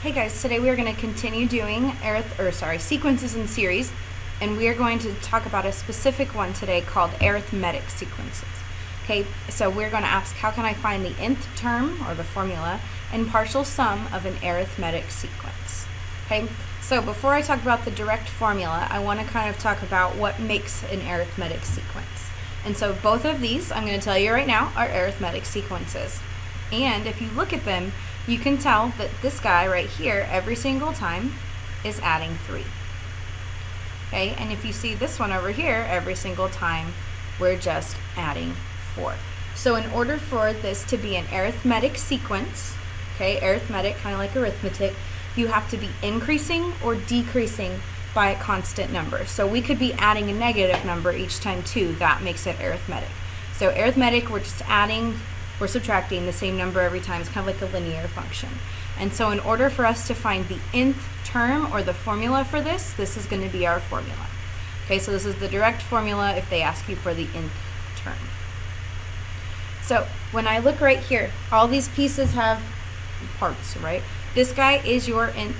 Hey guys, today we are going to continue doing sequences in series, and we are going to talk about a specific one today called arithmetic sequences. Okay, so we're going to ask, how can I find the nth term, or the formula, and partial sum of an arithmetic sequence? Okay, so before I talk about the direct formula, I want to kind of talk about what makes an arithmetic sequence. And so both of these, I'm going to tell you right now, are arithmetic sequences. And if you look at them, you can tell that this guy right here, every single time, is adding 3. Okay, and if you see this one over here, every single time, we're just adding 4. So in order for this to be an arithmetic sequence, okay, arithmetic, kind of like arithmetic, you have to be increasing or decreasing by a constant number. So we could be adding a negative number each time too. That makes it arithmetic. So arithmetic, we're just adding, we're subtracting the same number every time. It's kind of like a linear function. And so in order for us to find the nth term, or the formula for this, this is going to be our formula. Okay, so this is the direct formula if they ask you for the nth term. So when I look right here, all these pieces have parts, right? This guy is your nth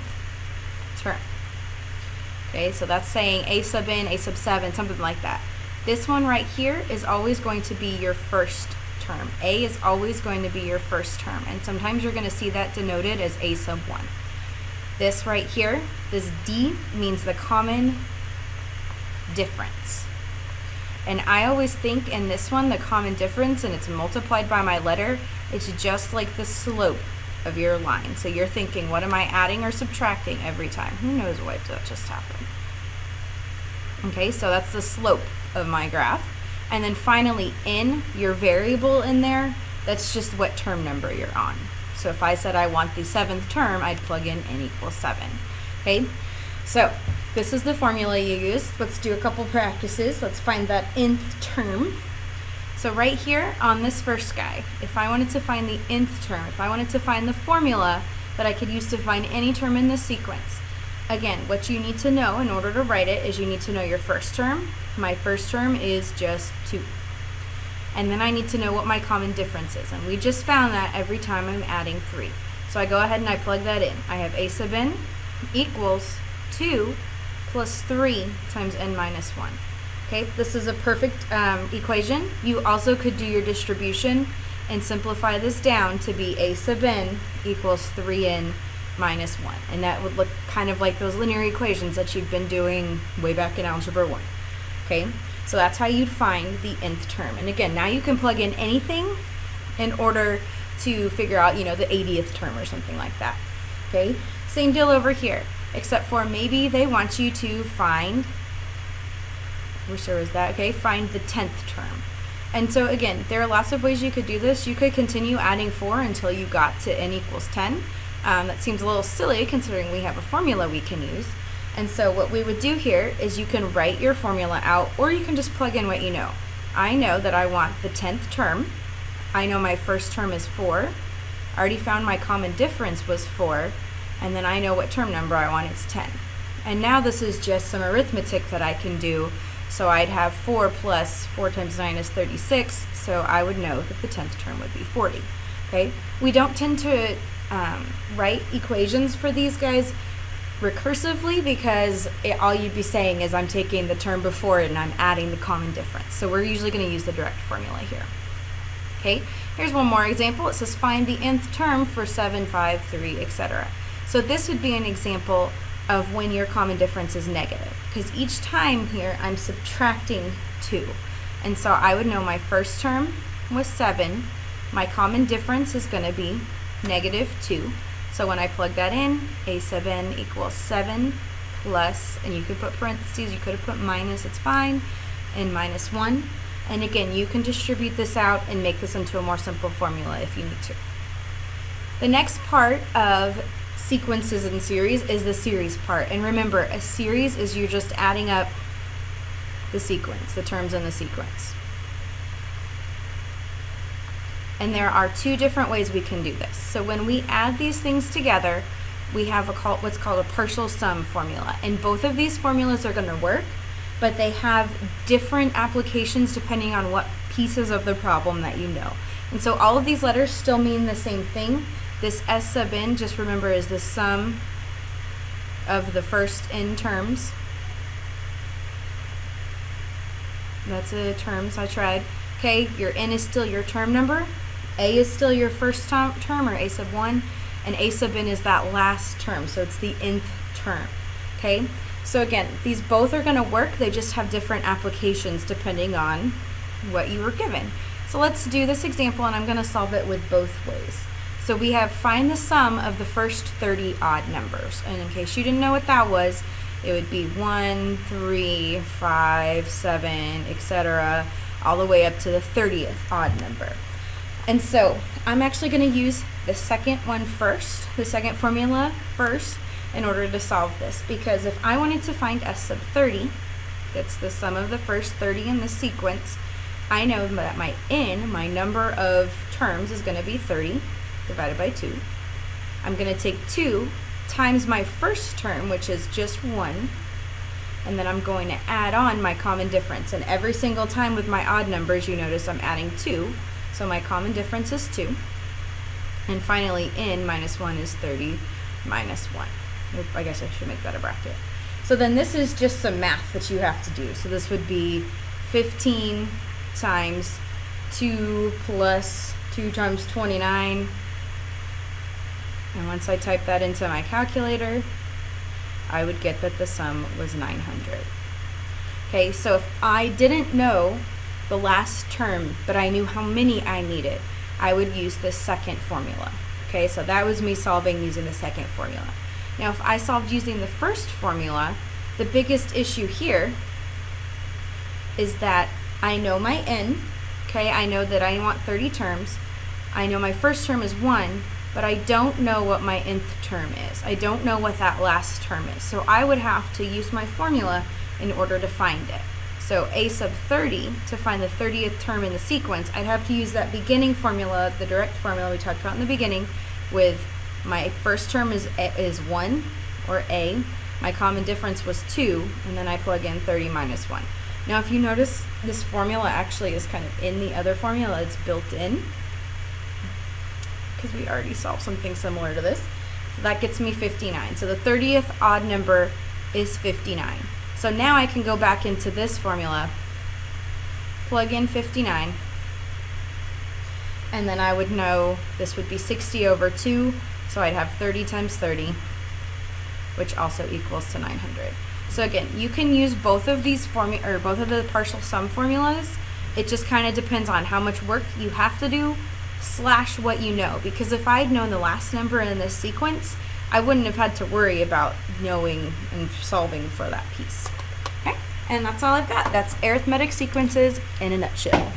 term. Okay, so that's saying a sub n, a sub 7, something like that. This one right here is always going to be your first term. A is always going to be your first term, and sometimes you're going to see that denoted as a sub 1. This right here, this D, means the common difference. And I always think in this one, the common difference, and it's multiplied by my letter, it's just like the slope of your line. So you're thinking, what am I adding or subtracting every time? Who knows what just happened? Okay, so that's the slope of my graph. And then finally, n, your variable in there, that's just what term number you're on. So if I said I want the 7th term, I'd plug in n equals 7. Okay, so this is the formula you use. Let's do a couple practices. Let's find that nth term. So right here on this first guy, if I wanted to find the nth term, if I wanted to find the formula that I could use to find any term in this sequence, again, what you need to know in order to write it is you need to know your first term. My first term is just 2. And then I need to know what my common difference is. And we just found that every time I'm adding 3. So I go ahead and I plug that in. I have a sub n equals 2 plus 3 times n minus 1. Okay, this is a perfect equation. You also could do your distribution and simplify this down to be a sub n equals 3n minus 1. And that would look kind of like those linear equations that you've been doing way back in Algebra 1. Okay, so that's how you'd find the nth term. And again, now you can plug in anything in order to figure out, you know, the 80th term or something like that. Okay, same deal over here, except for maybe they want you to find, wish there was that, okay, find the 10th term. And so again, there are lots of ways you could do this. You could continue adding 4 until you got to n equals 10. That seems a little silly considering we have a formula we can use. And so what we would do here is you can write your formula out, or you can just plug in what you know. I know that I want the 10th term. I know my first term is 4. I already found my common difference was 4. And then I know what term number I want, it's 10. And now this is just some arithmetic that I can do. So I'd have 4 plus 4 times 9 is 36. So I would know that the 10th term would be 40. Okay? We don't tend to write equations for these guys recursively, because all you'd be saying is I'm taking the term before it and I'm adding the common difference. So we're usually going to use the direct formula here. Okay, here's one more example. It says find the nth term for 7, 5, 3, etc. So this would be an example of when your common difference is negative, because each time here I'm subtracting 2. And so I would know my first term was 7. My common difference is going to be negative 2. So when I plug that in, a sub n equals 7 plus, and you could put parentheses, you could have put minus, it's fine, n minus 1. And again, you can distribute this out and make this into a more simple formula if you need to. The next part of sequences in series is the series part. And remember, a series is you're just adding up the sequence, the terms in the sequence. And there are 2 different ways we can do this. So when we add these things together, we have what's called a partial sum formula. And both of these formulas are going to work, but they have different applications depending on what pieces of the problem that you know. And so all of these letters still mean the same thing, This S sub n, just remember, is the sum of the first n terms. That's a terms, I tried. Okay, your n is still your term number. A is still your first term, or A sub 1, and A sub n is that last term, so it's the nth term. Okay, so again, these both are going to work, they just have different applications depending on what you were given. So let's do this example, and I'm going to solve it with both ways. So we have find the sum of the first 30 odd numbers, and in case you didn't know what that was, it would be 1, 3, 5, 7, etc., all the way up to the 30th odd number. And so I'm actually going to use the second one first, the second formula first, in order to solve this, because if I wanted to find S sub 30, that's the sum of the first 30 in the sequence, I know that my n, my number of terms, is going to be 30 divided by 2. I'm going to take 2 times my first term, which is just 1, and then I'm going to add on my common difference. And every single time with my odd numbers, you notice I'm adding 2, so my common difference is 2. And finally, n minus 1 is 30 minus 1. I guess I should make that a bracket. So then this is just some math that you have to do. So this would be 15 times 2 plus 2 times 29. And once I type that into my calculator, I would get that the sum was 900. Okay, so if I didn't know the last term, but I knew how many I needed, I would use the second formula. Okay, so that was me solving using the second formula. Now, if I solved using the first formula, the biggest issue here is that I know my n, okay, I know that I want 30 terms, I know my first term is 1, but I don't know what my nth term is. I don't know what that last term is. So I would have to use my formula in order to find it. So A sub 30, to find the 30th term in the sequence, I'd have to use that beginning formula, the direct formula we talked about in the beginning, with my first term is 1, or A, my common difference was 2, and then I plug in 30 minus 1. Now if you notice, this formula actually is kind of in the other formula, it's built in, because we already solved something similar to this. So that gets me 59. So the 30th odd number is 59. So now I can go back into this formula, plug in 59, and then I would know this would be 60 over 2, so I'd have 30 times 30, which also equals to 900. So again, you can use both of these both of the partial sum formulas. It just kind of depends on how much work you have to do / what you know, because if I'd known the last number in this sequence, I wouldn't have had to worry about knowing and solving for that piece. Okay, and that's all I've got. That's arithmetic sequences in a nutshell.